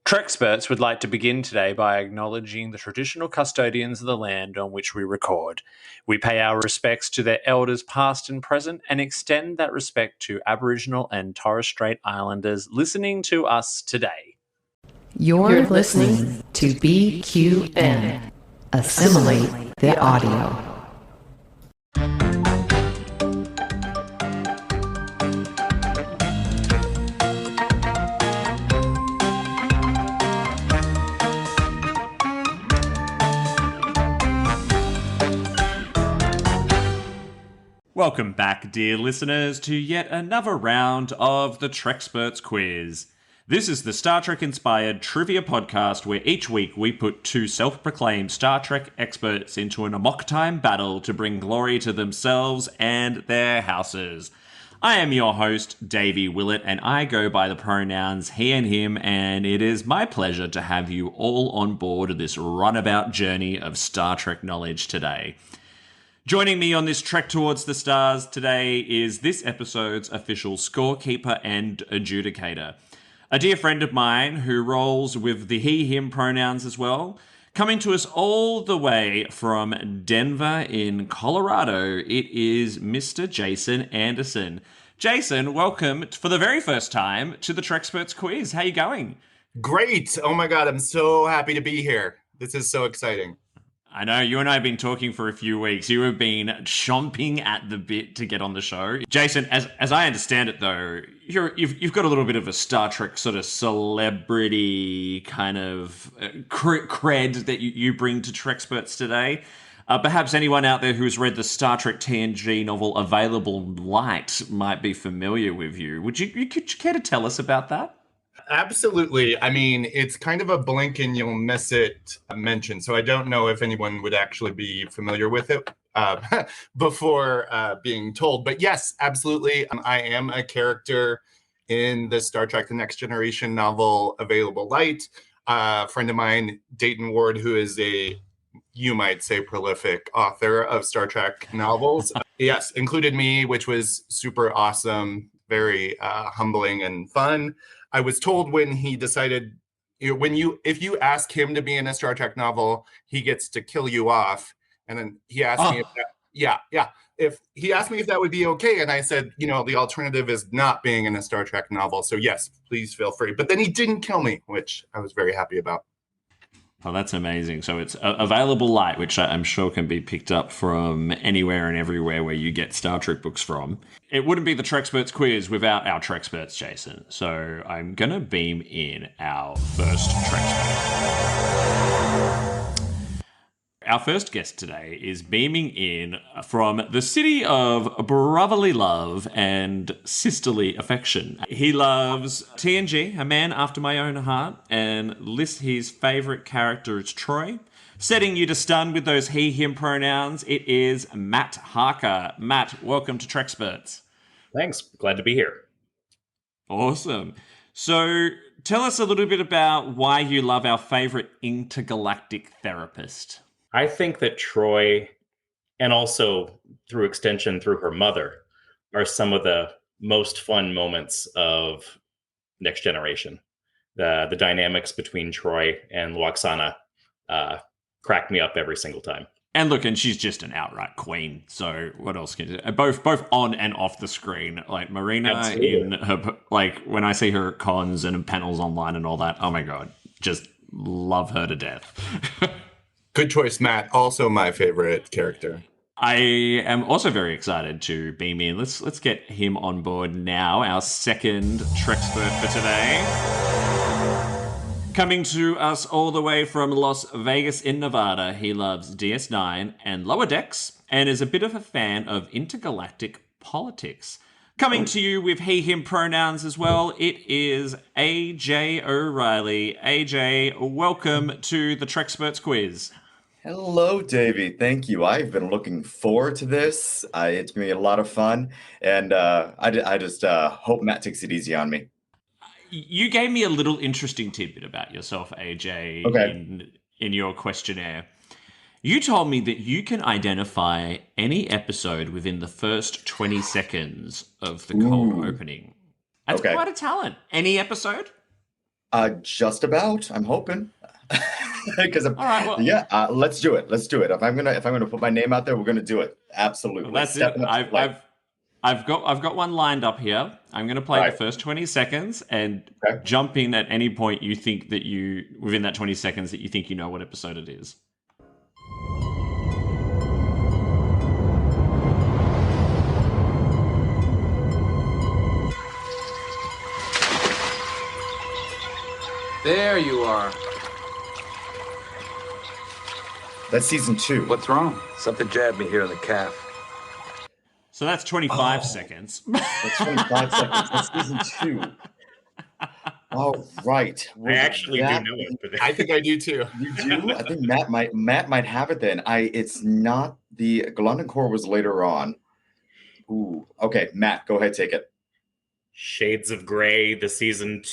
Treksperts would like to begin today by acknowledging the traditional custodians of the land on which we record. We pay our respects to their elders past and present and extend that respect to Aboriginal and Torres Strait Islanders listening to us today. You're listening to BQN. Assimilate the audio. Welcome back, dear listeners, to yet another round of the Treksperts Quiz. This is the Star Trek-inspired trivia podcast where each week we put two self-proclaimed Star Trek experts into an amok-time battle to bring glory to themselves and their houses. I am your host, Davey Willett, and I go by the pronouns he and him, and it is my pleasure to have you all on board this runabout journey of Star Trek knowledge today. Joining me on this trek towards the stars today is this episode's official scorekeeper and adjudicator. A dear friend of mine who rolls with the he-him pronouns as well. Coming to us all the way from Denver in Colorado, it is Mr. Jason Anderson. Jason, welcome for the very first time to the Treksperts Quiz. How you going? Great. Oh my God, I'm so happy to be here. This is so exciting. I know, you and I have been talking for a few weeks. You have been chomping at the bit to get on the show. Jason, as I understand it, though, you've got a little bit of a Star Trek sort of celebrity kind of cred that you bring to Treksperts today. Perhaps anyone out there who's read the Star Trek TNG novel Available Light might be familiar with you. Could you care to tell us about that? Absolutely. I mean, it's kind of a blink and you'll miss it mention. So I don't know if anyone would actually be familiar with it before being told. But yes, absolutely. I am a character in the Star Trek The Next Generation novel Available Light. A friend of mine, Dayton Ward, who is you might say, prolific author of Star Trek novels. Yes, included me, which was super awesome, very humbling and fun. I was told when he decided, if you ask him to be in a Star Trek novel, he gets to kill you off. And then he asked me if he asked me if that would be okay. And I said, the alternative is not being in a Star Trek novel. So yes, please feel free. But then he didn't kill me, which I was very happy about. Oh, that's amazing. So it's Available Light, which I'm sure can be picked up from anywhere and everywhere where you get Star Trek books from. It wouldn't be the Treksperts Quiz without our Treksperts, Jason. So I'm going to beam in our first Trekspert. Our first guest today is beaming in from the city of brotherly love and sisterly affection. He loves TNG, a man after my own heart, and lists his favourite character as Troy. Setting you to stun with those he-him pronouns, it is Matt Harker. Matt, welcome to Treksperts. Thanks. Glad to be here. Awesome. So tell us a little bit about why you love our favourite intergalactic therapist. I think that Troy, and also through extension through her mother, are some of the most fun moments of Next Generation. The dynamics between Troy and Lwaxana crack me up every single time. And look, and she's just an outright queen. So what else can you do? Both on and off the screen. Like Marina Absolutely. In her, like when I see her at cons and panels online and all that, oh my God, just love her to death. Good choice, Matt. Also my favorite character. I am also very excited to beam in. Let's get him on board now, our second Trekspert for today. Coming to us all the way from Las Vegas in Nevada, he loves DS9 and Lower Decks and is a bit of a fan of intergalactic politics. Coming to you with he-him pronouns as well, it is AJ O'Reilly. AJ, welcome to the Treksperts Quiz. Hello, Davey. Thank you. I've been looking forward to this. It's going to be a lot of fun, and I just hope Matt takes it easy on me. You gave me a little interesting tidbit about yourself, AJ, in your questionnaire. You told me that you can identify any episode within the first 20 seconds of the cold opening. That's quite a talent. Any episode? Just about. I'm hoping. Because All right, well, let's do it. Let's do it. If I'm gonna put my name out there, we're gonna do it. Absolutely. well, that's it. I've got one lined up here. I'm going to play the first 20 seconds and jump in at any point you think that within that 20 seconds that you think you know what episode it is. There you are. That's season 2. What's wrong? Something jabbed me here in the calf. So that's 25 seconds. That's 25 seconds. That's season 2. All right. I actually do know it. I think I do too. You do? I think Matt might have it then. It's not the London Core was later on. Ooh. Okay, Matt, go ahead, take it. Shades of Grey, the season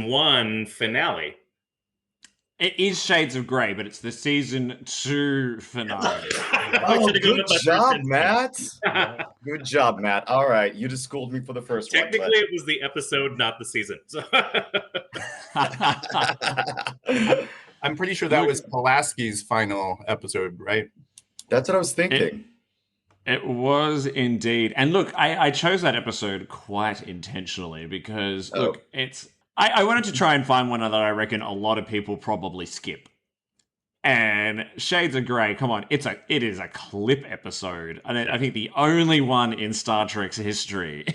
1 finale. It is Shades of Grey, but it's the season 2 finale. Good job, Matt. Good job, Matt. All right, you just schooled me for the first one. Technically, it was the episode, not the season. So. I'm pretty sure that was Pulaski's final episode, right? That's what I was thinking. It was indeed. And look, I chose that episode quite intentionally because, look, I wanted to try and find one that I reckon a lot of people probably skip. And Shades of Grey, come on, it is a clip episode. And I think the only one in Star Trek's history.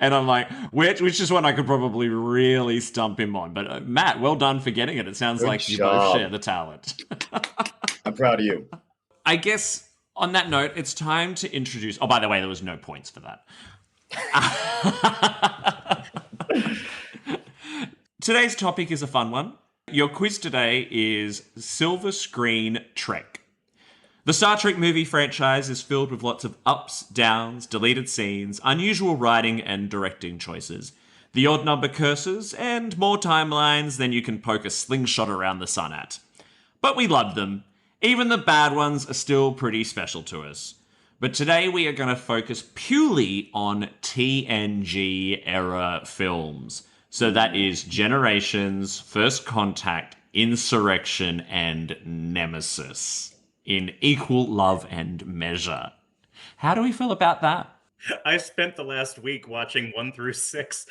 And I'm like, which is one I could probably really stump him on. But Matt, well done for getting it. It sounds like you both share the talent. I'm proud of you. I guess on that note, it's time to introduce... Oh, by the way, there was no points for that. Today's topic is a fun one. Your quiz today is Silver Screen Trek. The Star Trek movie franchise is filled with lots of ups, downs, deleted scenes, unusual writing and directing choices, the odd number curses, and more timelines than you can poke a slingshot around the sun at. But we love them. Even the bad ones are still pretty special to us. But today we are going to focus purely on TNG era films. So that is Generations, First Contact, Insurrection, and Nemesis in equal love and measure. How do we feel about that? I spent the last week watching 1 through 6.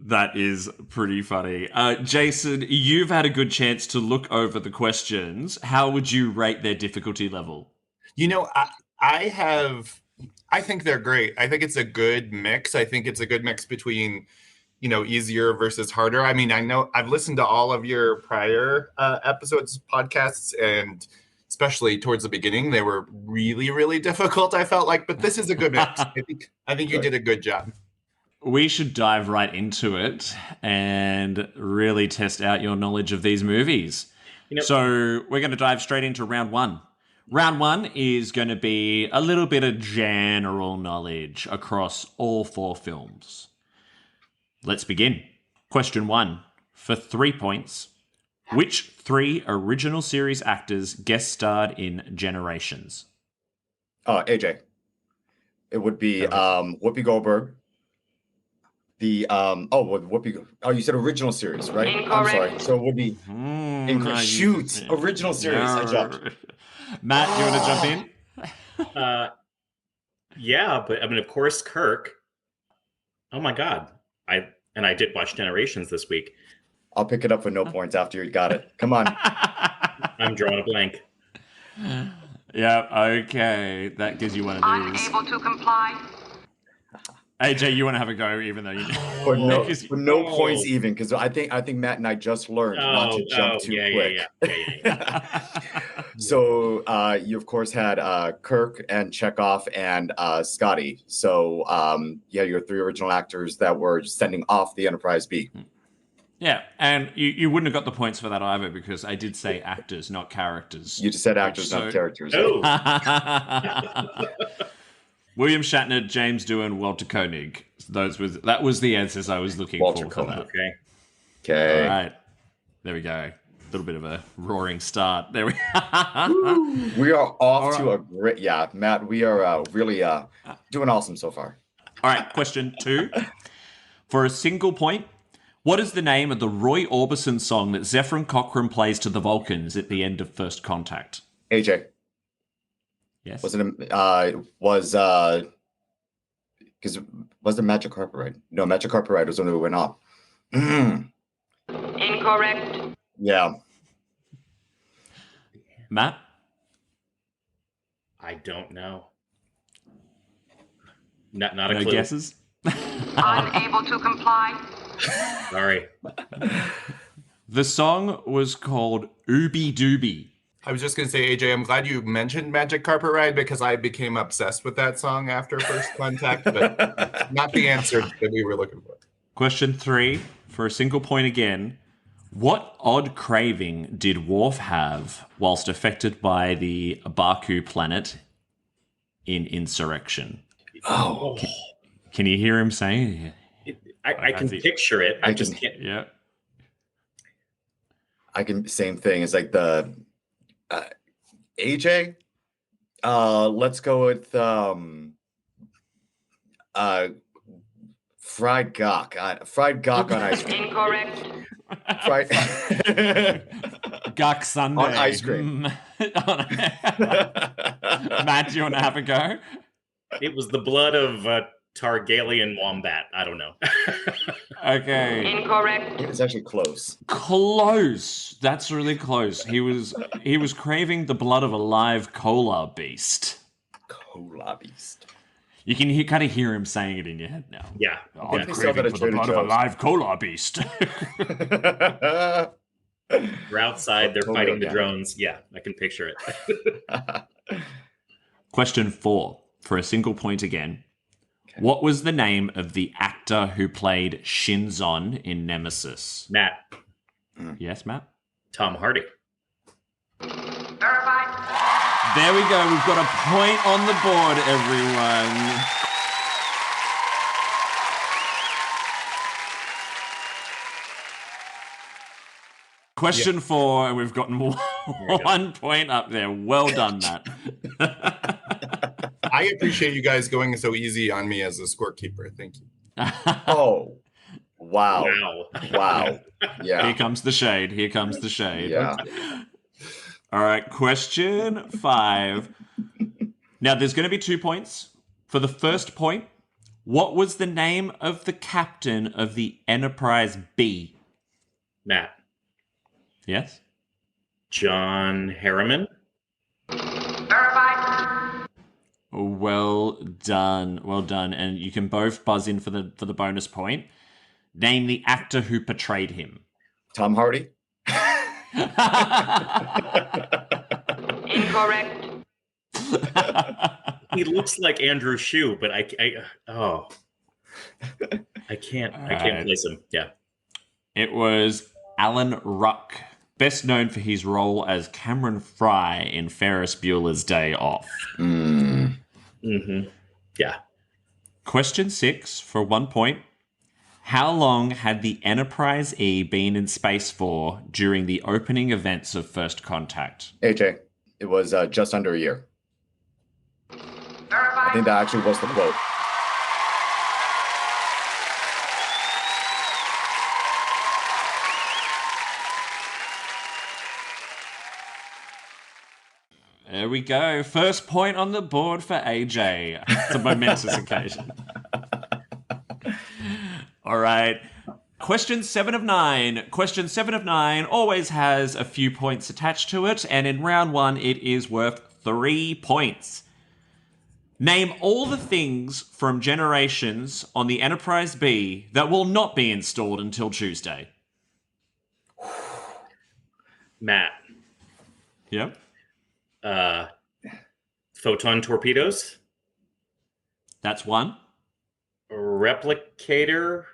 That is pretty funny. Jason, you've had a good chance to look over the questions. How would you rate their difficulty level? You know, I think they're great. I think it's a good mix. I think it's a good mix between, easier versus harder. I mean, I know I've listened to all of your prior episodes, podcasts, and especially towards the beginning, they were really, really difficult, I felt like. But this is a good mix. I think you did a good job. We should dive right into it and really test out your knowledge of these movies. So we're going to dive straight into round 1. Round 1 is going to be a little bit of general knowledge across all 4 films. Let's begin. Question 1. For 3 points, which 3 original series actors guest starred in Generations? AJ. It would be Whoopi Goldberg. Whoopi. Oh, you said original series, right? Incorrect. I'm sorry. So it would be original series. I jumped. Matt, you want to jump in? Yeah, but I mean, of course, Kirk. Oh my God. I did watch Generations this week. I'll pick it up for no points after you got it. Come on. I'm drawing a blank. Yeah, okay. That gives you one of these. Unable to comply. AJ, you want to have a go, even though you for no points even, because I think Matt and I just learned not to jump too quick. Yeah. So you of course had Kirk and Chekhov and Scotty. So your 3 original actors that were sending off the Enterprise B. Yeah, and you wouldn't have got the points for that either because I did say actors, not characters. You just said actors, not characters. Oh. William Shatner, James Doohan, Walter Koenig. That was the answers I was looking for. Koenig. Okay. All right. There we go. A little bit of a roaring start. There we We are off to a great... Yeah, Matt, we are really doing awesome so far. All right, question 2. For a single point, what is the name of the Roy Orbison song that Zefram Cochrane plays to the Vulcans at the end of First Contact? AJ. Yes. Was it because was the Magic Carpet Ride? No, Magic Carpet Ride was when we went off. Incorrect. Yeah. Matt? I don't know. Not a No clue. guesses? Unable to comply. Sorry. The song was called Ooby Dooby. I was just going to say, AJ, I'm glad you mentioned Magic Carpet Ride because I became obsessed with that song after First Contact, but not the answer that we were looking for. Question 3, for a single point again. What odd craving did Worf have whilst affected by the Baku planet in Insurrection? Oh. Can you hear him saying it? I can picture it. I just can't. Yeah. I can, same thing. It's like the AJ. Let's go with fried gawk. Fried gawk on ice cream. Incorrect. Fried Gawk Sunday. on ice cream. Matt, do you want to have a go? It was the blood of Targaryen wombat. I don't know. Okay. Incorrect. It's actually close. Close. That's really close. He was craving the blood of a live koala beast. Koala beast. You can kind of hear him saying it in your head now. Yeah. I'm They sell that craving at for the Trader blood of a Joe's. live koala beast. We're outside. They're Totally fighting the organic. drones. Yeah, I can picture it. Question 4, for a single point again. Okay. What was the name of the actor who played Shinzon in Nemesis? Matt, Yes, Matt? Tom Hardy. Verified. There we go. We've got a point on the board, everyone. Question 4, and we've gotten 1 point up there. Well done, Matt. I appreciate you guys going so easy on me as a scorekeeper. Thank you. Oh. Wow. Wow. Wow. Yeah. Here comes the shade. Here comes the shade. Yeah. All right, question 5. Now, there's going to be 2 points. For the first point, what was the name of the captain of the Enterprise B? Matt, Yes? John Harriman. Verified. Well done. Well done. And you can both buzz in for the bonus point. Name the actor who portrayed him. Tom Hardy. Incorrect. He looks like Andrew Shue, but I can't Alright. place him. Yeah. It was Alan Ruck, best known for his role as Cameron Fry in Ferris Bueller's Day Off. Mm-hmm. Yeah. Question 6 for 1 point. How long had the Enterprise E been in space for during the opening events of First Contact? AJ. It was just under a year. I Verified. think that actually was the quote. There we go. First point on the board for AJ. It's a momentous occasion. All right. Question 7 of 9. Question 7 of 9 always has a few points attached to it, and in round 1, it is worth 3 points. Name all the things from Generations on the Enterprise B that will not be installed until Tuesday. Matt, Yep. photon torpedoes, That's one. replicator,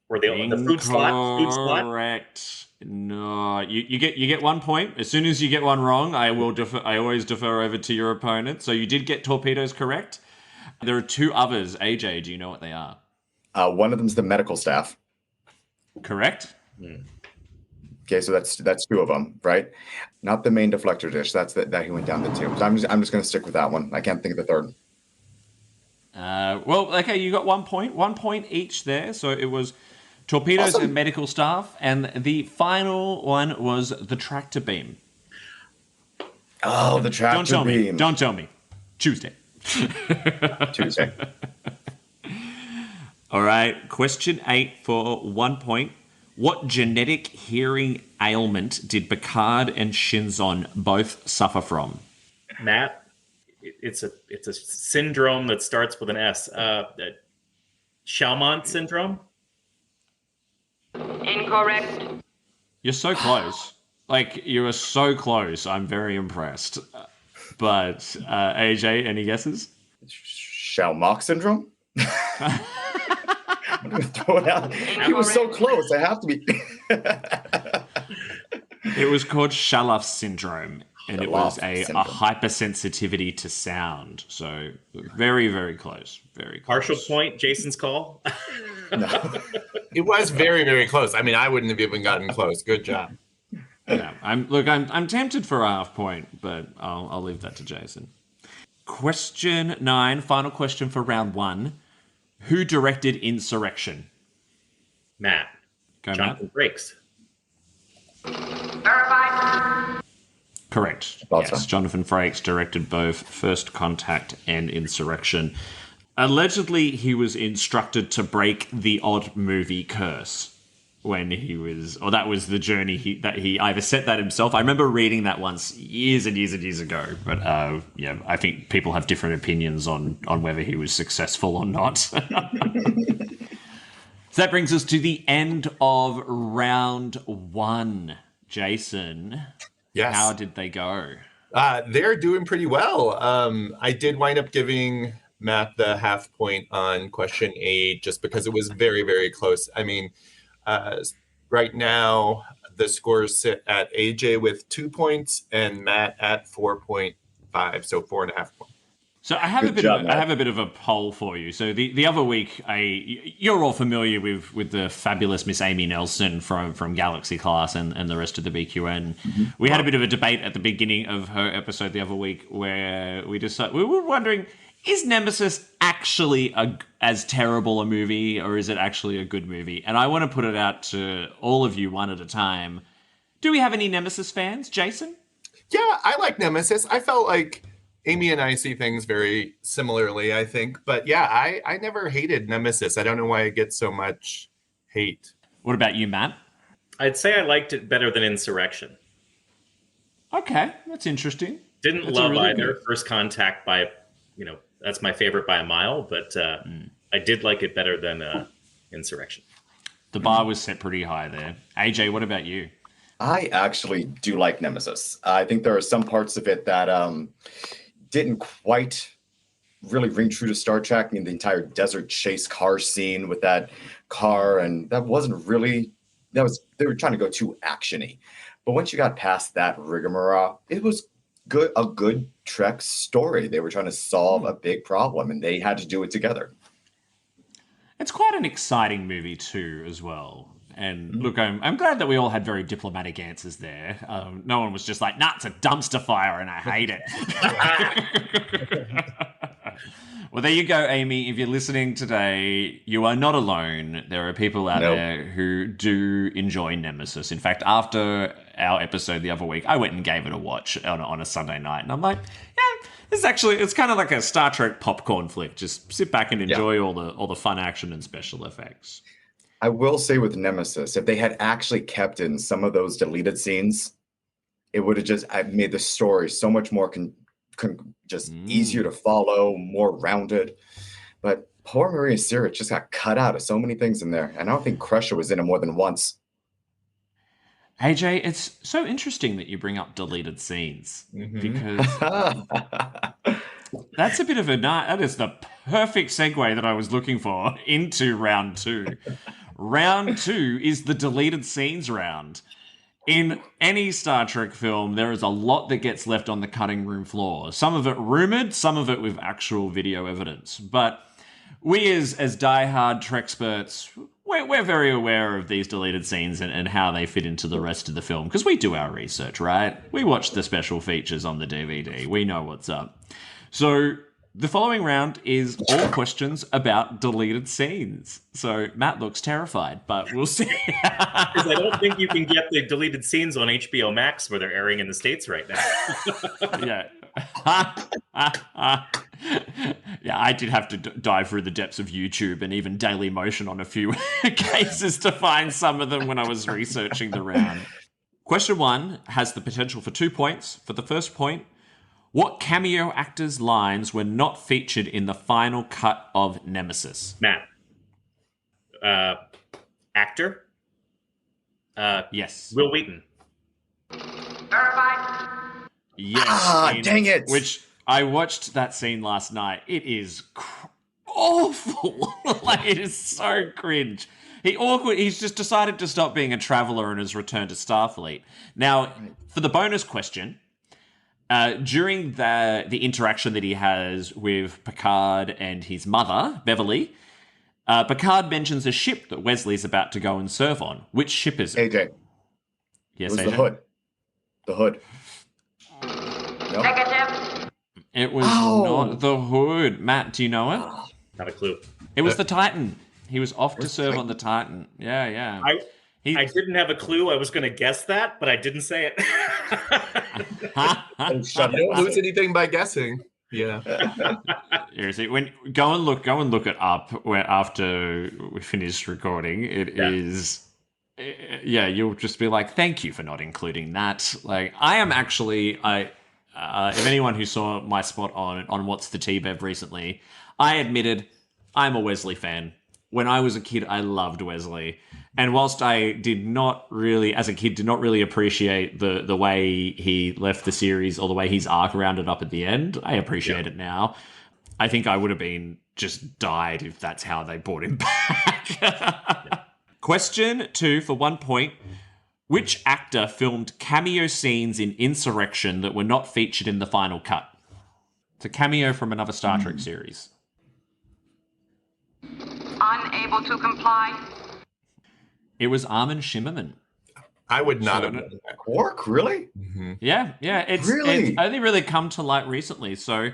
or the food slot. Food slot. Correct. No, you get 1 point. As soon as you get one wrong, I always defer over to your opponent. So you did get torpedoes correct. There are 2 others. AJ, do you know what they are? One of them's the medical staff. Correct. Okay, so that's 2 of them, right? Not the main deflector dish. That's that he went down the tube. So I'm just going to stick with that one. I can't think of the third. Well, okay, you got 1 point. 1 point each there. So it was torpedoes and medical staff. And the final one was the tractor beam. Oh, the tractor beam. Don't tell me. Tuesday. Tuesday. All right, question 8 for 1 point. What genetic hearing ailment did Picard and Shinzon both suffer from? Matt, it's a syndrome that starts with an S. Chalmont syndrome? Incorrect. You're so close. Like, you are so close. I'm very impressed. But, AJ, any guesses? Chalmont syndrome? I'm going to throw it out. He was so close. I have to be. It was called Shalaf syndrome, and it was a hypersensitivity to sound. So, very, very close. Very close. Partial point, Jason's call. No. It was very, very close. I mean, I wouldn't have even gotten close. Good job. Yeah, I'm tempted for a half point, but I'll leave that to Jason. Question 9, final question for round 1. Who directed Insurrection? Matt. Go, Jonathan Matt. Frakes. Vera Bible. Correct. Also. Yes, Jonathan Frakes directed both First Contact and Insurrection. Allegedly, he was instructed to break the odd movie curse when he was, or that was the journey that he either set that himself. I remember reading that once years and years and years ago, but yeah, I think people have different opinions on whether he was successful or not. So that brings us to the end of round 1. Jason, Yes. how did they go? They're doing pretty well. I did wind up giving Matt the half point on question 8 just because it was very, very close. I mean, right now the scores sit at AJ with 2 points and Matt at 4.5, so 4.5 points. So I have a bit of a poll for you. So the other week, you're all familiar with the fabulous Miss Amy Nelson from Galaxy Class and the rest of the BQN. Mm-hmm. We had a bit of a debate at the beginning of her episode the other week where we were wondering, is Nemesis actually as terrible a movie, or is it actually a good movie? And I want to put it out to all of you one at a time. Do we have any Nemesis fans, Jason? Yeah, I like Nemesis. I felt like Amy and I see things very similarly, I think. But yeah, I never hated Nemesis. I don't know why it gets so much hate. What about you, Matt? I'd say I liked it better than Insurrection. Okay, that's interesting. Didn't love either. First Contact that's my favorite by a mile, but I did like it better than Insurrection. The bar was set pretty high there. AJ, what about you? I actually do like Nemesis. I think there are some parts of it that didn't quite really ring true to Star Trek. I mean, the entire desert chase car scene with that car, and that wasn't really, they were trying to go too actiony. But once you got past that rigmarole, it was a good Trek story. They were trying to solve a big problem, and they had to do it together. It's quite an exciting movie too, as well. And look, I'm glad that we all had very diplomatic answers there. No one was just like, nah, it's a dumpster fire and I hate it. Well, there you go, Amy. If you're listening today, you are not alone. There are people out there who do enjoy Nemesis. In fact, after our episode the other week, I went and gave it a watch on a Sunday night. And I'm like, yeah, it's kind of like a Star Trek popcorn flick. Just sit back and enjoy all the fun action and special effects. I will say with Nemesis, if they had actually kept in some of those deleted scenes, it would have just made the story so much more easier to follow, more rounded. But poor Maria Sirich just got cut out of so many things in there. And I don't think Crusher was in it more than once. AJ, it's so interesting that you bring up deleted scenes because that's a bit of that is the perfect segue that I was looking for into round 2. Round 2 is the deleted scenes round. In any Star Trek film, there is a lot that gets left on the cutting room floor. Some of it rumored, some of it with actual video evidence. But we as diehard Treksperts, we're very aware of these deleted scenes and how they fit into the rest of the film, because we do our research, right? We watch the special features on the DVD. We know what's up. So The following round is all questions about deleted scenes. So Matt looks terrified, but we'll see. Because I don't think you can get the deleted scenes on HBO Max where they're airing in the States right now. Yeah. Yeah, I did have to dive through the depths of YouTube and even Daily Motion on a few cases to find some of them when I was researching the round. Question 1 has the potential for 2 points. For the first point, what cameo actors' lines were not featured in the final cut of Nemesis? Matt. Actor? Yes. Will Wheaton. Verified. Yes. Dang it. Which I watched that scene last night. It is awful. Like, it is so cringe. He's just decided to stop being a traveler and has returned to Starfleet. Now, for the bonus question, during the interaction that he has with Picard and his mother, Beverly, Picard mentions a ship that Wesley's about to go and serve on. Which ship is it? AJ. Yes, It was AJ? the Hood. The Hood. Nope. Negative. It was not the Hood. Matt, do you know it? Not a clue. It was the Titan. He was off to serve on the Titan. Yeah. I didn't have a clue. I was going to guess that, but I didn't say it. Shut Don't it. lose anything by guessing. Yeah. Seriously, go and look it up after we finish recording. It is, you'll just be like, thank you for not including that. Like, I am actually, if anyone who saw my spot on What's the Tea Bev recently, I admitted I'm a Wesley fan. When I was a kid, I loved Wesley. And whilst I did not really appreciate the way he left the series or the way his arc rounded up at the end, I appreciate it now. I think I would have been just died if that's how they brought him back. Question 2 for 1 point. Which actor filmed cameo scenes in Insurrection that were not featured in the final cut? It's a cameo from another Star Trek series. Unable to comply. It was Armin Shimmerman. I would not have done that. Quark, really? Yeah. It's only really come to light recently. So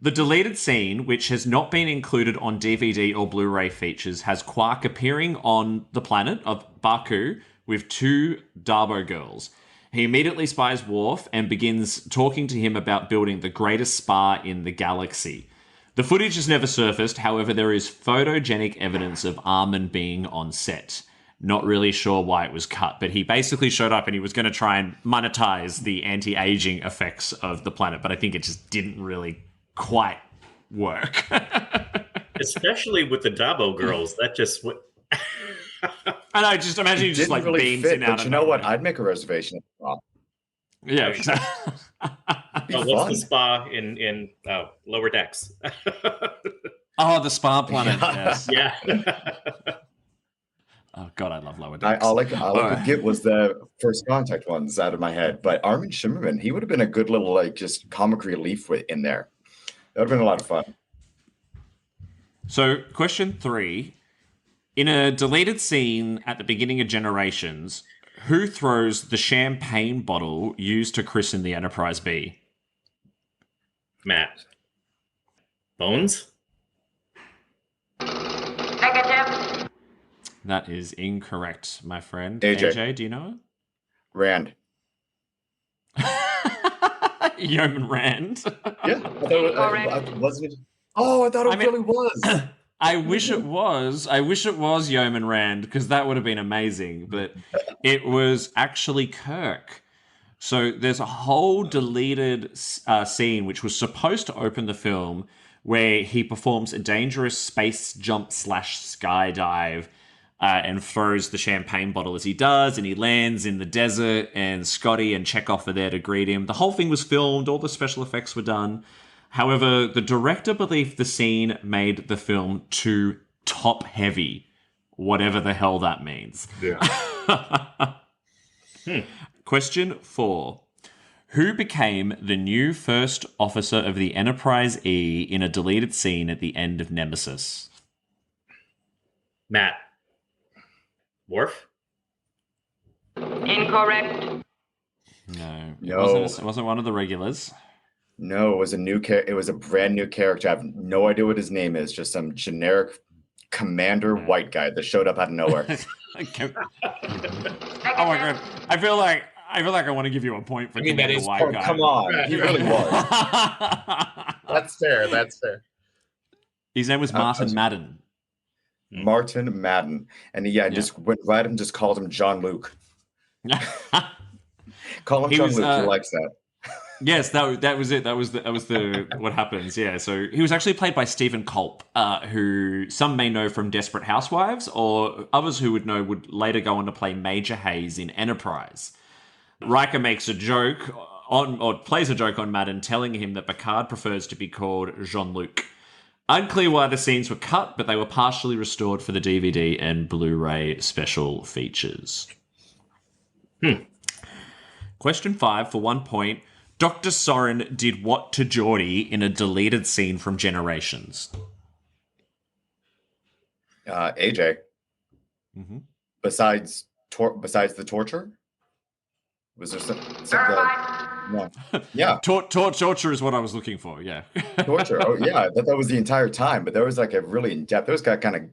the deleted scene, which has not been included on DVD or Blu-ray features, has Quark appearing on the planet of Baku with 2 Darbo girls. He immediately spies Worf and begins talking to him about building the greatest spa in the galaxy. The footage has never surfaced, however, there is photogenic evidence of Armin being on set. Not really sure why it was cut, but he basically showed up and he was going to try and monetize the anti-aging effects of the planet, but I think it just didn't really quite work. Especially with the Dabo girls. That just... I know, just imagine you just like really beams fit, in out but of you know what? nowhere. I'd make a reservation. Yeah, exactly. what's the spa in Lower Decks? Oh, the spa planet. Yes. Yeah. Oh God, I love Lower Decks. All I could get was the First Contact ones out of my head. But Armin Shimmerman, he would have been a good little just comic relief in there. That would have been a lot of fun. So, question 3. In a deleted scene at the beginning of Generations, who throws the champagne bottle used to christen the Enterprise B? Matt. Bones? Negative. That is incorrect, my friend. AJ. Do you know Rand. it? Yeoman Rand. Yeah. Wasn't it? Oh, I thought it really was. I wish it was. I wish it was Yeoman Rand, because that would have been amazing. But it was actually Kirk. So there's a whole deleted scene which was supposed to open the film where he performs a dangerous space jump / skydive and throws the champagne bottle as he does, and he lands in the desert, and Scotty and Chekhov are there to greet him. The whole thing was filmed. All the special effects were done. However, the director believed the scene made the film too top-heavy, whatever the hell that means. Yeah. Question 4. Who became the new first officer of the Enterprise E in a deleted scene at the end of Nemesis? Matt. Worf? Incorrect. No. No. It wasn't one of the regulars. No, it was a new it was a brand new character. I have no idea what his name is. Just some generic commander white guy that showed up out of nowhere. Okay. Oh my god! I feel like I want to give you a point for that is white guy. Come on, he really was. That's fair. That's fair. His name was Martin Madden. Martin Madden, and just went right and just called him John Luke. Call him John Luke. He likes that. Yes, that was it. That was the what happens. Yeah, so he was actually played by Stephen Culp, who some may know from Desperate Housewives, or others who would know would later go on to play Major Hayes in Enterprise. Riker makes a joke plays a joke on Madden, telling him that Picard prefers to be called Jean-Luc. Unclear why the scenes were cut, but they were partially restored for the DVD and Blu-ray special features. Question 5 for 1 point. Dr. Soren did what to Geordi in a deleted scene from Generations? AJ. Mm-hmm. Besides the torture? Was there some no. Yeah. Torture is what I was looking for, yeah. Torture. Oh, yeah. I thought that was the entire time, but there was like a really in-depth, there was kind of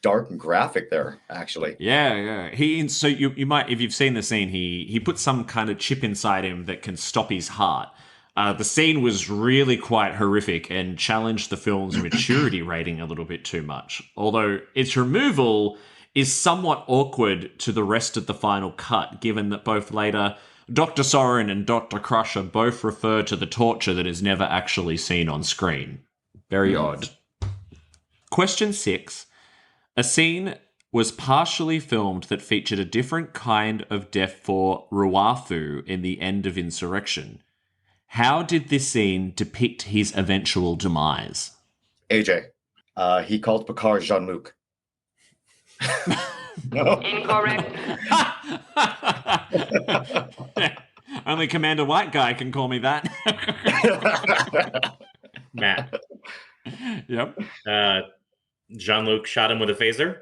dark and graphic there, actually. Yeah. So you might, if you've seen the scene, he put some kind of chip inside him that can stop his heart. The scene was really quite horrific and challenged the film's maturity rating a little bit too much. Although its removal is somewhat awkward to the rest of the final cut, given that both later Dr. Soren and Dr. Crusher both refer to the torture that is never actually seen on screen. Very odd. Question 6. A scene was partially filmed that featured a different kind of death for Ruafu in the end of Insurrection. How did this scene depict his eventual demise? AJ. He called Picard Jean-Luc. No. Incorrect. Only Commander White Guy can call me that. Matt. Yep. Jean-Luc shot him with a phaser?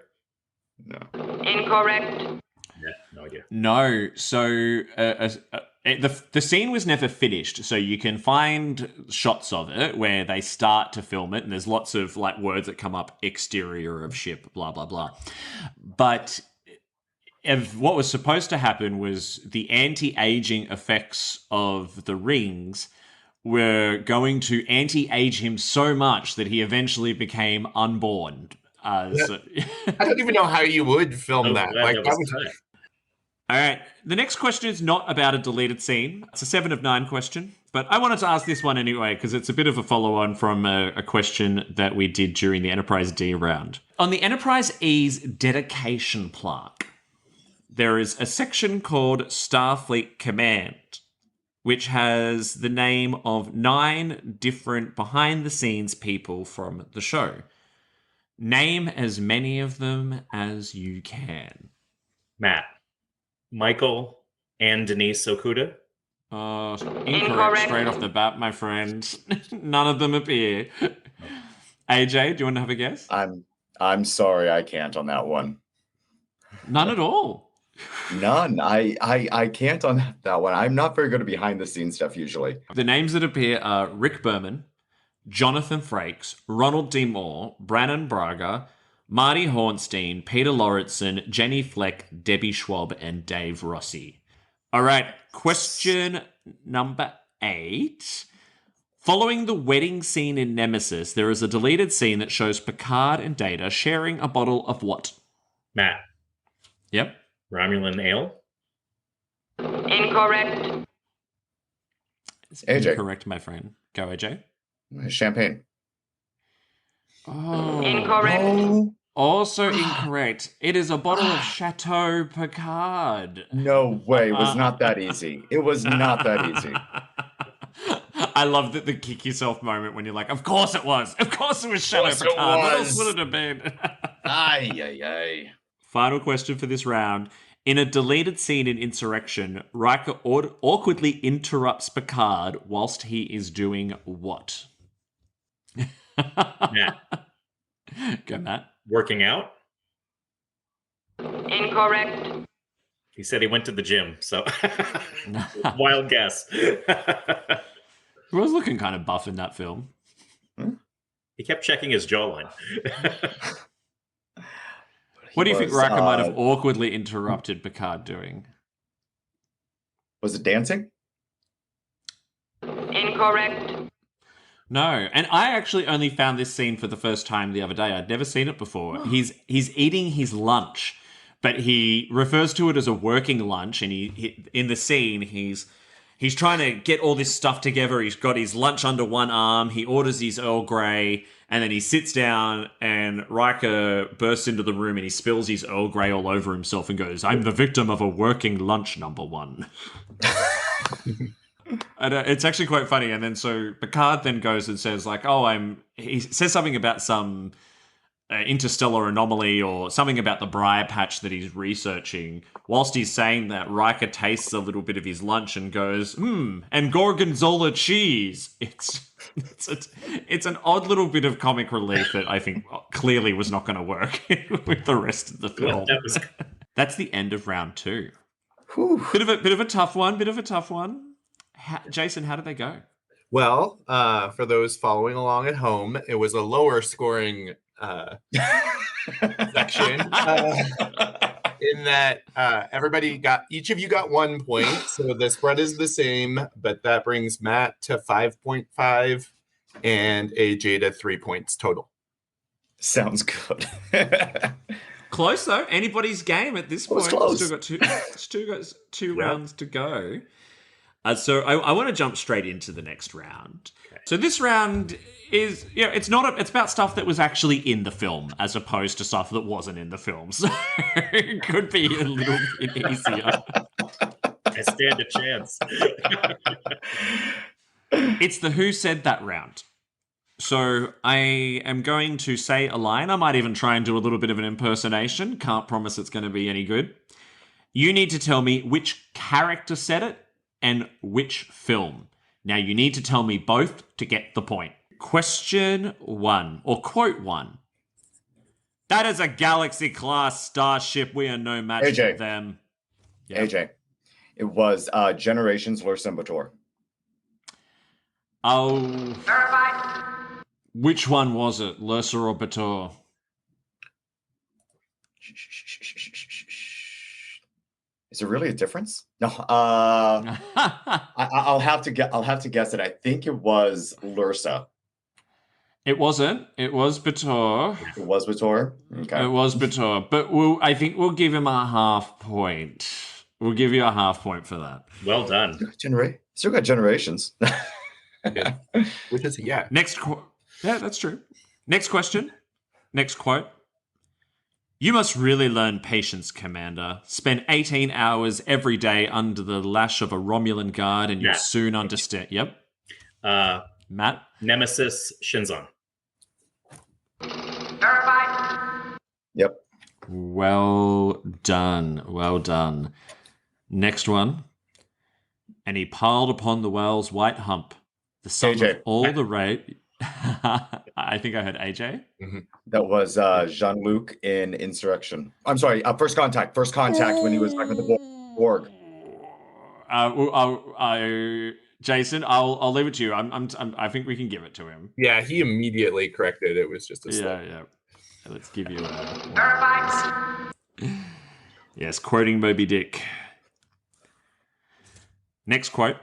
No. Incorrect. Yeah, no idea. No. So the scene was never finished. So you can find shots of it where they start to film it, and there's lots of like words that come up: exterior of ship, blah blah blah. But what was supposed to happen was the anti-aging effects of the rings were going to anti-age him so much that he eventually became unborn. I don't even know how you would film that. Like, All right. The next question is not about a deleted scene. It's a 7 of 9 question, but I wanted to ask this one anyway because it's a bit of a follow-on from a question that we did during the Enterprise D round. On the Enterprise E's dedication plaque, there is a section called Starfleet Command, which has the name of 9 different behind-the-scenes people from the show. Name as many of them as you can. Matt. Michael and Denise Okuda? Incorrect straight off the bat, my friend. None of them appear. AJ, do you want to have a guess? I'm sorry, I can't on that one. None at all. None. I can't on that one. I'm not very good at behind the scenes stuff usually. The names that appear are Rick Berman, Jonathan Frakes, Ronald D. Moore, Brannon Braga, Marty Hornstein, Peter Lauritsen, Jenny Fleck, Debbie Schwab, and Dave Rossi. All right, question number 8. Following the wedding scene in Nemesis, there is a deleted scene that shows Picard and Data sharing a bottle of what? Matt. Yep. Romulan ale? Incorrect. It's AJ. Incorrect, my friend. Go, AJ. Champagne. Oh. Incorrect. Oh, Also incorrect. It is a bottle of Chateau Picard. no way. It was not that easy. It was not that easy. I love the kick yourself moment when you're like, of course it was. Of course it was Chateau course it Picard. What was. else would it have been? Ay. Final question for this round. In a deleted scene in Insurrection, Riker awkwardly interrupts Picard whilst he is doing what? Matt. Go, Matt. Working out? Incorrect. He said he went to the gym, so wild guess. He was looking kind of buff in that film. He kept checking his jawline. What do you think Riker might have awkwardly interrupted Picard doing? Was it dancing? Incorrect. No, and I actually only found this scene for the first time the other day. I'd never seen it before. He's eating his lunch, but he refers to it as a working lunch, and he in the scene he's trying to get all this stuff together. He's got his lunch under one arm. He orders his Earl Grey, and then he sits down, and Riker bursts into the room, and he spills his Earl Grey all over himself and goes, "I'm the victim of a working lunch, number one." And it's actually quite funny. And then so Picard then goes and says like, he says something about some interstellar anomaly or something about the briar patch that he's researching. Whilst he's saying that, Riker tastes a little bit of his lunch and goes, and gorgonzola cheese. It's an odd little bit of comic relief that I think clearly was not going to work with the rest of the film. That's the end of round 2. Whew. Bit of a tough one. Jason, how did they go? Well, for those following along at home, it was a lower scoring section in that each of you got 1 point. So the spread is the same, but that brings Matt to 5.5 and AJ to 3 points total. Sounds good. Close though. Anybody's game at this point. Close. Still got two rounds to go. So I want to jump straight into the next round. Okay. So this round is, it's about stuff that was actually in the film as opposed to stuff that wasn't in the film. So it could be a little bit easier. I stand a chance. It's the Who Said That round. So I am going to say a line. I might even try and do a little bit of an impersonation. Can't promise it's going to be any good. You need to tell me which character said it and which film. Now, you need to tell me both to get the point. Question 1, or quote 1. That is a Galaxy-class starship. We are no match AJ. for them. Yep. AJ. It was Generations Lursen Oh. Verified. Which one was it? Lursa or Bator? Is there really a difference? No. I'll have to guess it. I think it was Lursa. It wasn't. It was Bator. It was Bator? Okay. It was Bator. But I think we'll give him a half point. We'll give you a half point for that. Well done. Still got Generations. Yeah. Which is, yeah. Yeah, that's true. Next question. Next quote. You must really learn patience, Commander. Spend 18 hours every day under the lash of a Romulan guard and you'll soon understand. Yep. Matt? Nemesis Shinzon. Verified. Yep. Well done. Well done. Next one. And he piled upon the whale's white hump. The sum AJ. of all the rate... I think I heard AJ. Mm-hmm. That was Jean-Luc in Insurrection. I'm sorry, First Contact. First Contact when he was back with the Borg. Jason, I'll leave it to you. I think we can give it to him. Yeah, he immediately corrected. It was just a slip. Yeah. Let's give you a... Verified. Yes, quoting Moby Dick. Next quote.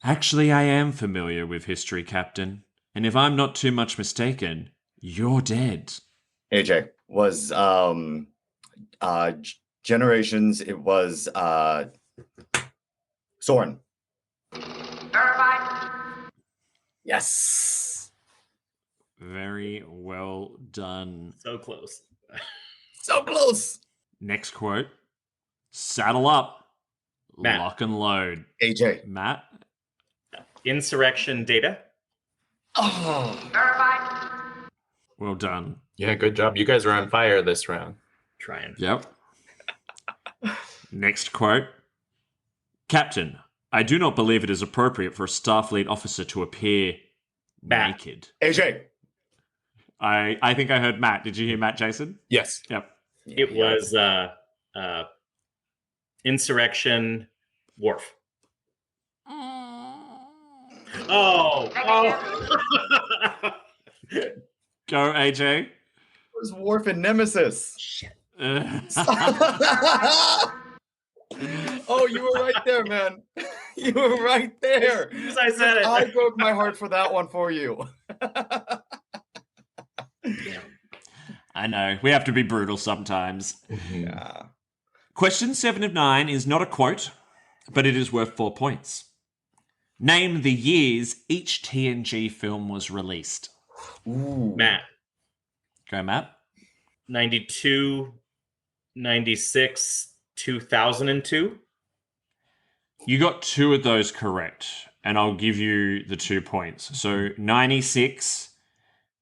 Actually, I am familiar with history, Captain. And if I'm not too much mistaken, you're dead. AJ was Generations. It was Soren. Verified. Yes. Very well done. So close. So close. Next quote. Saddle up. Matt. Lock and load. AJ. Matt? Insurrection Data. Oh. Verified. Well done. Yeah, good job. You guys are on fire this round. Trying. Yep. Next quote. Captain, I do not believe it is appropriate for a Starfleet officer to appear naked. AJ. I think I heard Matt. Did you hear Matt, Jason? Yes. Yep. It was Insurrection Worf. Oh. Go, AJ. It was Worf and Nemesis. Shit. Oh, you were right there, man. You were right there. As soon as I said it. I broke my heart for that one for you. Yeah. I know. We have to be brutal sometimes. Yeah. Question 7 of 9 is not a quote, but it is worth 4 points. Name the years each TNG film was released. Ooh. Matt. Go, Matt. 92, 96, 2002. You got 2 of those correct, and I'll give you the 2 points. So 96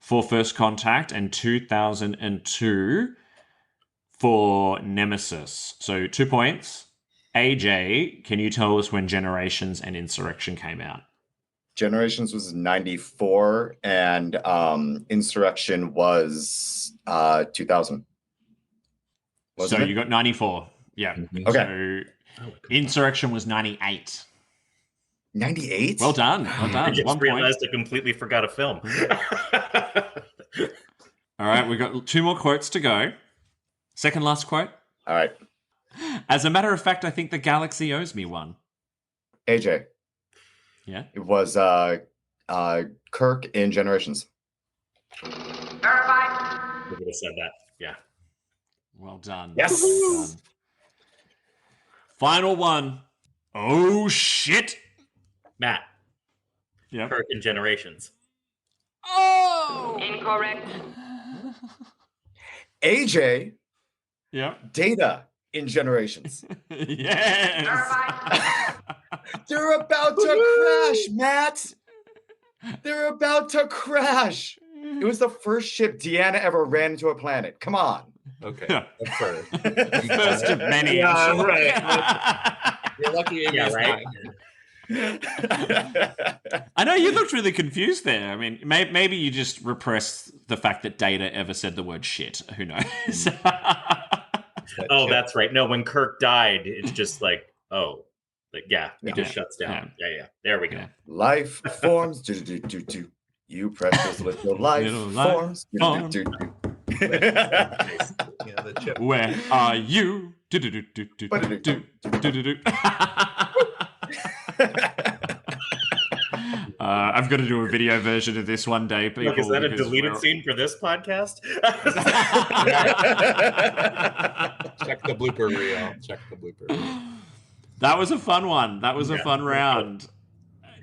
for First Contact and 2002 for Nemesis. So 2 points. AJ, can you tell us when Generations and Insurrection came out? Generations was 94 and Insurrection was 2000. So you got 94. Yeah. Okay. So Insurrection was 98. 98? Well done. Well I done. just 1 point. realized I completely forgot a film. All right, we've got 2 more quotes to go. Second last quote. All right. As a matter of fact, I think the galaxy owes me one. AJ. Yeah. It was Kirk in Generations. Verified. We would have said that. Yeah. Well done. Yes. Well done. Final one. Oh, shit. Matt. Yeah. Kirk in Generations. Oh! Incorrect. AJ. Yeah. Data in Generations. Yes. Verified. They're about to crash, Matt. They're about to crash. It was the first ship Deanna ever ran into a planet. Come on. Okay. Yeah. That's fair. First of many. Yeah, I'm sure. right. You're lucky Amy's right. I know you looked really confused there. I mean, maybe you just repressed the fact that Data ever said the word shit. Who knows? Oh, that's right. No, when Kirk died, it's just like, oh, like, yeah, he just shuts down. Yeah. There we go. Yeah. Life forms. You precious little life Little life forms. forms. Yeah, the chip. Where are you? I've got to do a video version of this one day, people. Look, is that a because deleted scene for this podcast? Check the blooper reel. Check the blooper reel. That was a fun one. That was a fun round.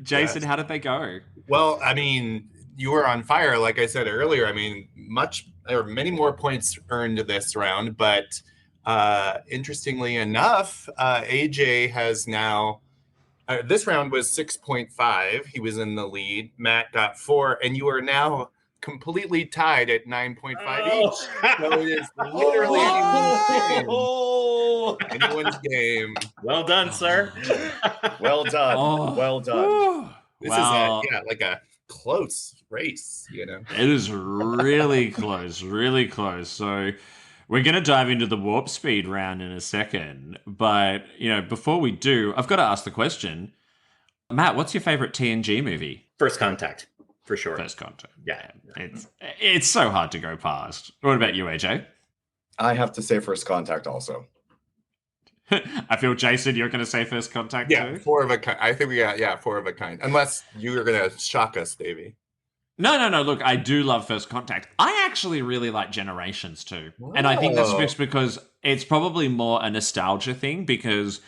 Jason, Yes. how did they go? Well, I mean, you were on fire, like I said earlier. I mean, many more points earned this round, but interestingly enough, AJ has now. This round was 6.5. He was in the lead. Matt got 4, and you are now completely tied at 9.5 each. So it is literally anyone's game. Well done, sir. Well done. Oh. Well done. This Wow. is like a close race, you know. It is really close, really close. So we're going to dive into the warp speed round in a second. But, before we do, I've got to ask the question. Matt, what's your favorite TNG movie? First Contact, for sure. First Contact. Yeah. It's so hard to go past. What about you, AJ? I have to say First Contact also. I feel, Jason, you're going to say First Contact Yeah, too? 4 of a kind. I think we got 4 of a kind. Unless you were going to shock us, Davey. No. Look, I do love First Contact. I actually really like Generations too. And I think that's Whoa. just because it's probably more a nostalgia thing because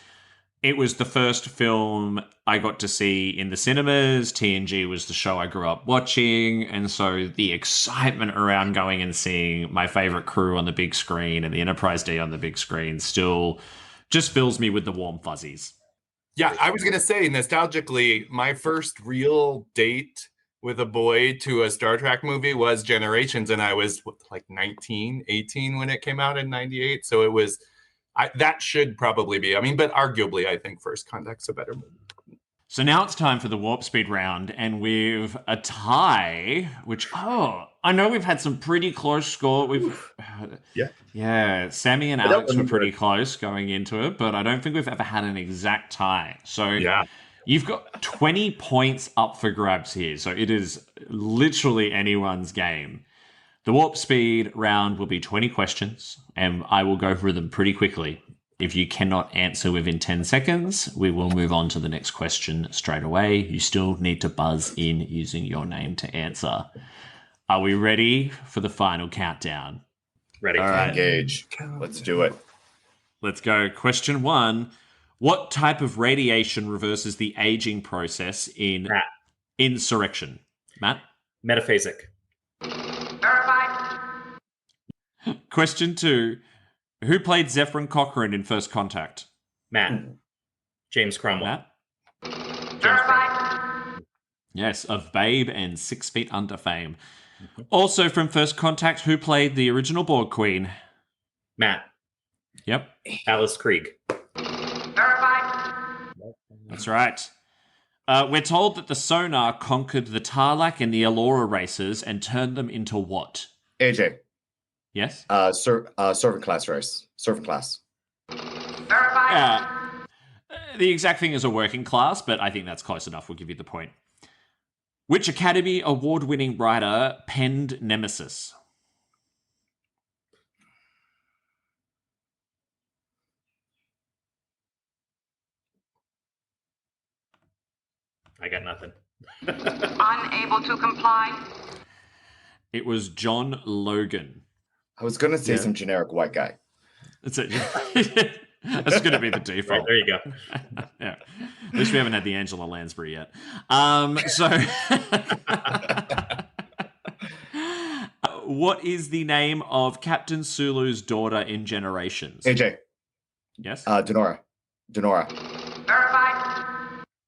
it was the first film I got to see in the cinemas. TNG was the show I grew up watching. And so the excitement around going and seeing my favorite crew on the big screen and the Enterprise D on the big screen still just fills me with the warm fuzzies. Yeah, I was going to say, nostalgically, my first real date with a boy to a Star Trek movie was Generations, and I was like 19, 18 when it came out in 98. So it was, that should probably be, but arguably, I think First Contact's a better movie. So now it's time for the warp speed round, and we've a tie, which, I know we've had some pretty close score. Yeah, Sammy and Alex were pretty close going into it, but I don't think we've ever had an exact tie. So You've got 20 points up for grabs here, so it is literally anyone's game. The warp speed round will be 20 questions, and I will go through them pretty quickly. If you cannot answer within 10 seconds, we will move on to the next question straight away. You still need to buzz in using your name to answer. Are we ready for the final countdown? Ready. All right, engage. Let's do it. Let's go. Question 1. What type of radiation reverses the aging process in Matt. insurrection? Matt? Metaphasic. Verified. Question 2. Who played Zephyrin Cochrane in First Contact? Matt. James Cromwell. Matt? Verified. Yes, of Babe and 6 Feet Under fame. Also from First Contact, who played the original Borg Queen? Matt. Yep, Alice Krieg. Verified. that's right. We're told that the sonar conquered the Tarlac and the Allura races and turned them into what? AJ. Yes? Servant class race. Servant class. Verified. The exact thing is a working class, but I think that's close enough. We'll give you the point. Which Academy Award-winning writer penned Nemesis? I got nothing. Unable to comply. It was John Logan. I was going to say some generic white guy. That's it. That's going to be the default. Right, there you go. Yeah. At least we haven't had the Angela Lansbury yet. What is the name of Captain Sulu's daughter in Generations? AJ. Yes? Denora. Verified.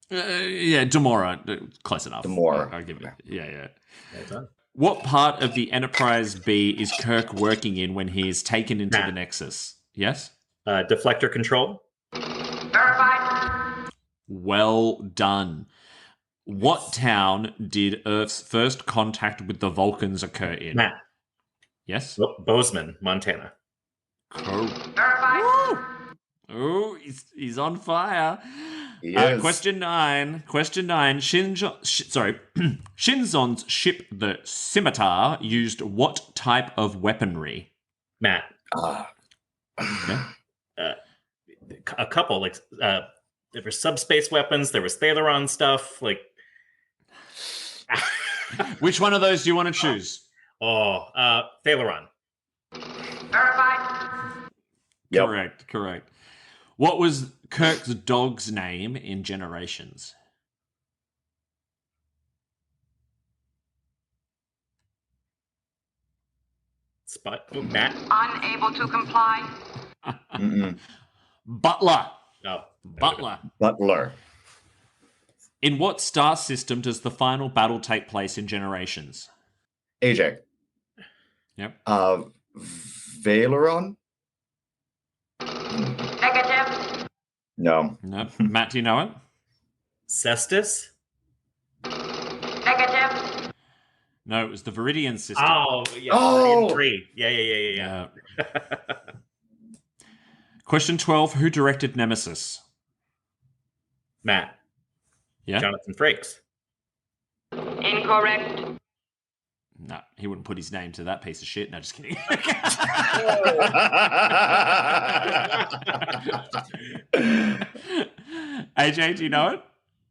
Yeah, Demora. Close enough. Demora. I'll give it. Yeah. Well done. What part of the Enterprise B is Kirk working in when he is taken into the Nexus? Yes? Deflector control. Verified. Well done. What town did Earth's first contact with the Vulcans occur in? Matt. Yes? Bozeman, Montana. Verified. Oh, he's on fire. He is. Question 9. Shinzon's ship, the Scimitar, used what type of weaponry? Matt. Yeah. A couple, like there were subspace weapons, there was Thaleron stuff, like. Which one of those do you want to choose? Thaleron. Verified. Yep. Correct. What was Kirk's dog's name in Generations? Matt. Unable to comply. Butler. Oh, Butler. In what star system does the final battle take place in Generations? AJ. Yep. Valeron? Negative. No. No. Matt, do you know it? Cestus? Negative. No, it was the Viridian system. Oh, yeah. Oh! 3. Yeah. Question 12. Who directed Nemesis? Matt. Yeah? Jonathan Frakes. Incorrect. No, he wouldn't put his name to that piece of shit. No, just kidding. AJ, do you know it?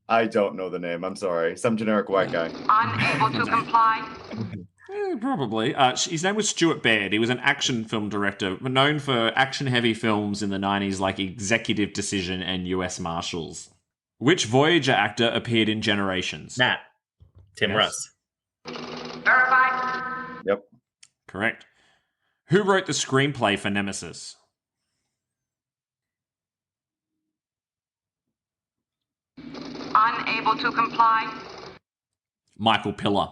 I don't know the name. I'm sorry. Some generic white guy. Unable to comply. Probably. His name was Stuart Baird. He was an action film director, known for action-heavy films in the 90s like Executive Decision and U.S. Marshals. Which Voyager actor appeared in Generations? Matt. Tim Yes. Russ. Verified. Yep. Correct. Who wrote the screenplay for Nemesis? Unable to comply. Michael Piller.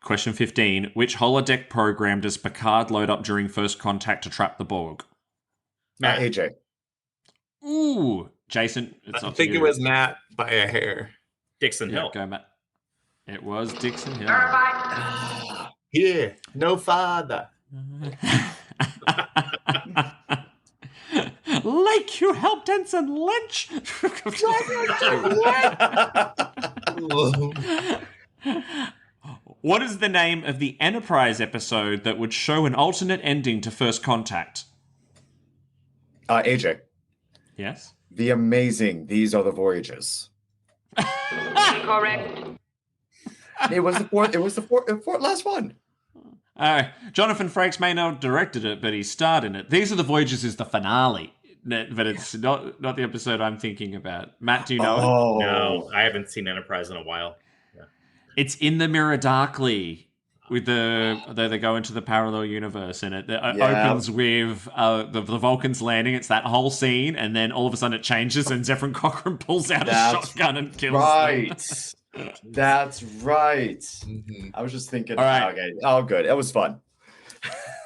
Question 15. Which holodeck program does Picard load up during First Contact to trap the Borg? Matt. AJ. Ooh. Jason, it's I up think to it you. was Matt by a hair. Dixon Yeah, Hill. go, Matt. It was Dixon Hill. Verified. Yeah, no father. make you helped Ensign Lynch. What is the name of the Enterprise episode that would show an alternate ending to First Contact? AJ. Yes? The Amazing These Are the Voyages. Incorrect. It was the fourth last one. Jonathan Frakes may not have directed it, but he starred in it. These Are the Voyages is the finale, but it's not the episode I'm thinking about. Matt, do you know it? No, I haven't seen Enterprise in a while. Yeah. It's in the Mirror Darkly. With they go into the parallel universe, and it opens with the Vulcans landing. It's that whole scene, and then all of a sudden it changes, and Zefram Cochrane pulls out a shotgun and kills them. That's right. Mhm. I was just thinking. All right. Okay. Oh, good. It was fun.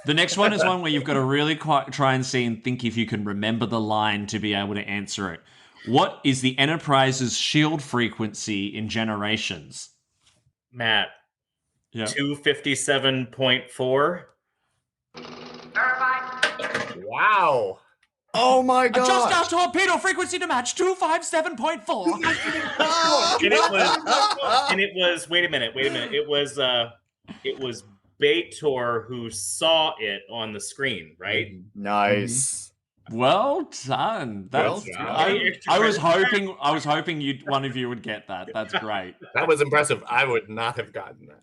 The next one is one where you've got to really try and see and think if you can remember the line to be able to answer it. What is the Enterprise's shield frequency in Generations? Matt, Yeah. 257.4. Verified. Wow. Oh my god! Adjust our torpedo frequency to match 257.4. And it was wait a minute. It was Bator who saw it on the screen, right? Nice. Well done. That's Well I was hoping one of you would get that. That's great. That was impressive. I would not have gotten that.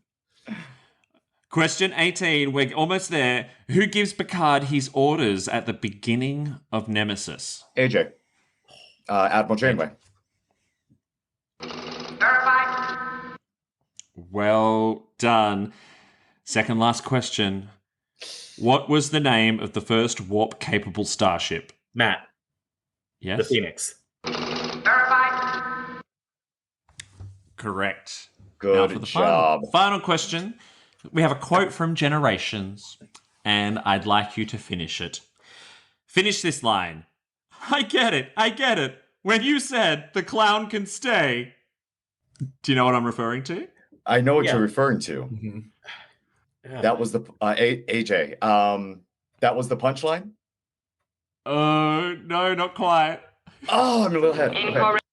Question 18. We're almost there. Who gives Picard his orders at the beginning of Nemesis? AJ. Admiral Janeway. Verified. Well done. Second last question. What was the name of the first warp-capable starship? Matt, Yes? the Phoenix. Verified. Correct. Good Now for the job. final question. We have a quote from Generations, and I'd like you to finish it. Finish this line. I get it. When you said the clown can stay. Do you know what I'm referring to? I know what Yeah. you're referring to. Mhm. That was the AJ. That was the punchline. No, not quite. Oh, I'm a little ahead. Okay. Incorrect.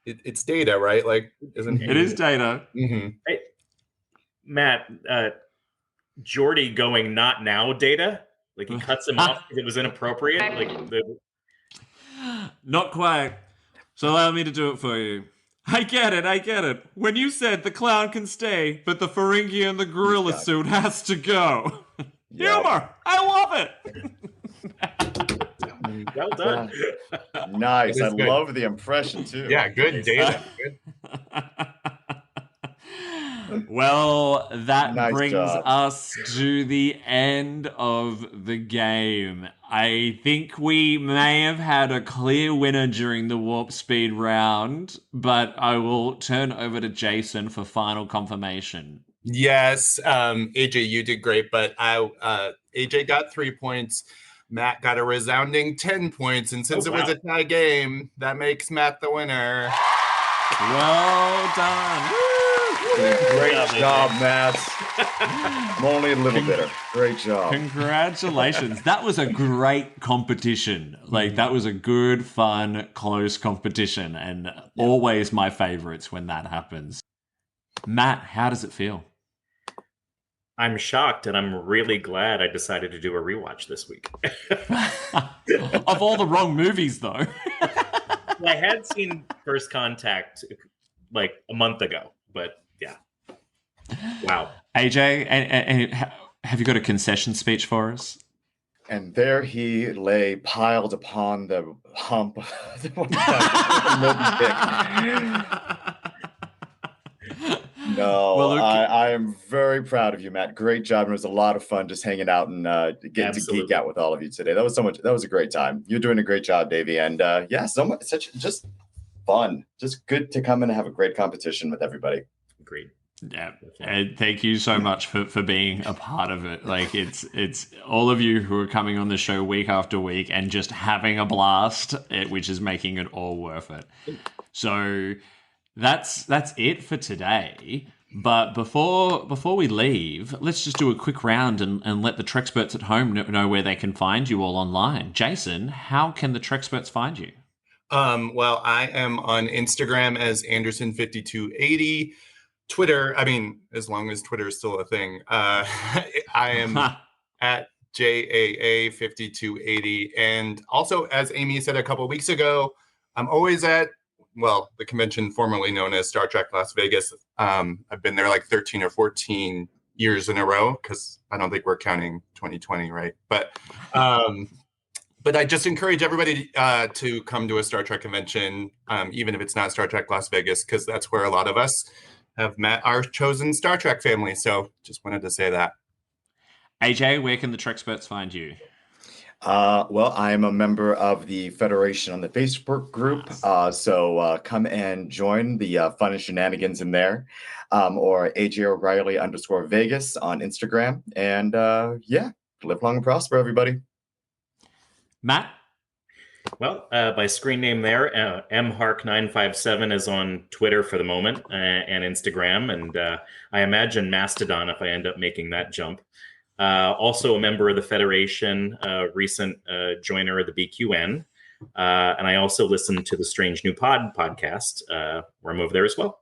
It's Data, right? Like, isn't It is Data. Mhm. Matt, Geordi going not now Data? Like he cuts him off because it was inappropriate? Not quite. So allow me to do it for you. I get it. When you said the clown can stay, but the Ferengi and the gorilla suit has to go. Yeah. Humor! I love it! Well done. Nice. It I is good. love the impression too. Yeah, good Data. Good. Well, that Nice brings job. us to the end of the game. I think we may have had a clear winner during the warp speed round, but I will turn over to Jason for final confirmation. Yes, AJ, you did great, but AJ got 3 points. Matt got a resounding 10 points, and since it was a tie game, that makes Matt the winner. Well done. Great job, Matt. I'm only a little bitter. Great job. Congratulations. That was a great competition. Like, that was a good, fun, close competition, and always my favorites when that happens. Matt, how does it feel? I'm shocked, and I'm really glad I decided to do a rewatch this week. Of all the wrong movies, though. I had seen First Contact like a month ago, but yeah. Wow. AJ, and have you got a concession speech for us? And there he lay, piled upon the hump of the No, Well, look- I am very proud of you, Matt. Great job. It was a lot of fun just hanging out and getting to Absolutely. geek out with all of you today. That was a great time. You're doing a great job, Davey. And just fun. Just good to come in and have a great competition with everybody. Agreed. Yeah, and thank you so much for being a part of it. Like, it's all of you who are coming on the show week after week and just having a blast, which is making it all worth it. So that's it for today. But before we leave, let's just do a quick round and let the Treksperts at home know where they can find you all online. Jason, how can the Treksperts find you? Well, I am on Instagram as Anderson5280. Twitter, I mean, as long as Twitter is still a thing, I am at JAA5280. And also, as Amy said a couple of weeks ago, I'm always at, well, the convention formerly known as Star Trek Las Vegas. I've been there like 13 or 14 years in a row because I don't think we're counting 2020, right? But I just encourage everybody to come to a Star Trek convention, even if it's not Star Trek Las Vegas, because that's where a lot of us have met our chosen Star Trek family. So just wanted to say that. AJ, where can the Treksperts find you? Well, I'm a member of the Federation on the Facebook group, so come and join the fun and shenanigans in there, or AJ O'Reilly _Vegas on Instagram. And yeah, live long and prosper, everybody. Matt? Well, my screen name there, mhark957 is on Twitter for the moment and Instagram, and I imagine Mastodon if I end up making that jump. Also a member of the Federation, recent joiner of the BQN, and I also listen to the Strange New podcast, where I'm over there as well.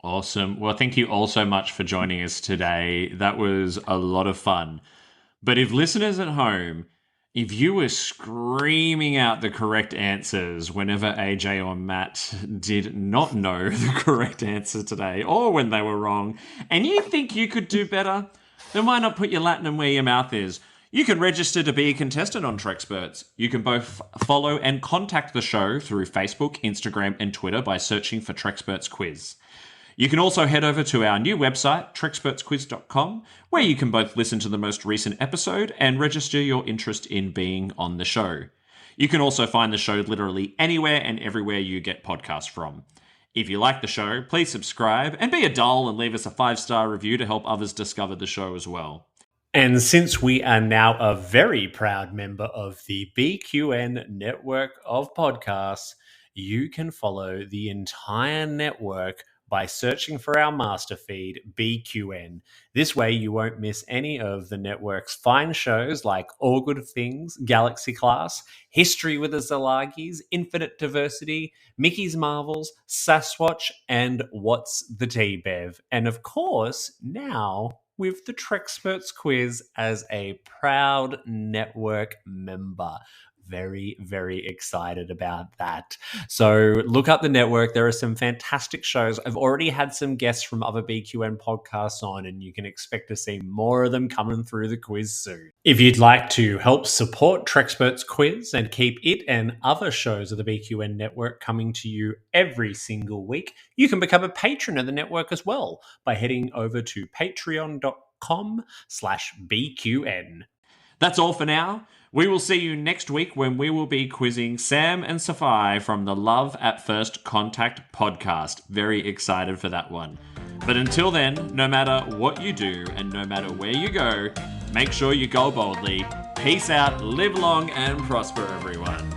Awesome. Well, thank you all so much for joining us today. That was a lot of fun. But if listeners at home, if you were screaming out the correct answers whenever AJ or Matt did not know the correct answer today, or when they were wrong, and you think you could do better, then why not put your Latinum where your mouth is? You can register to be a contestant on Treksperts. You can both follow and contact the show through Facebook, Instagram, and Twitter by searching for Treksperts Quiz. You can also head over to our new website, trekspertsquiz.com, where you can both listen to the most recent episode and register your interest in being on the show. You can also find the show literally anywhere and everywhere you get podcasts from. If you like the show, please subscribe and be a doll and leave us a 5-star review to help others discover the show as well. And since we are now a very proud member of the BQN network of podcasts, you can follow the entire network by searching for our master feed, BQN. This way you won't miss any of the network's fine shows like All Good Things, Galaxy Class, History with the Szilagys, Infinite Diversity, Mickey's Marvels, Sasquatch, and What's the Tea, Bev? And of course, now with the Treksperts Quiz as a proud network member. Very, very excited about that. So look up the network. There are some fantastic shows. I've already had some guests from other BQN podcasts on, and you can expect to see more of them coming through the quiz soon. If you'd like to help support Treksperts Quiz and keep it and other shows of the BQN network coming to you every single week, you can become a patron of the network as well by heading over to patreon.com/BQN. That's all for now. We will see you next week when we will be quizzing Sam and Safai from the Love at First Contact podcast. Very excited for that one. But until then, no matter what you do and no matter where you go, make sure you go boldly. Peace out, live long and prosper, everyone.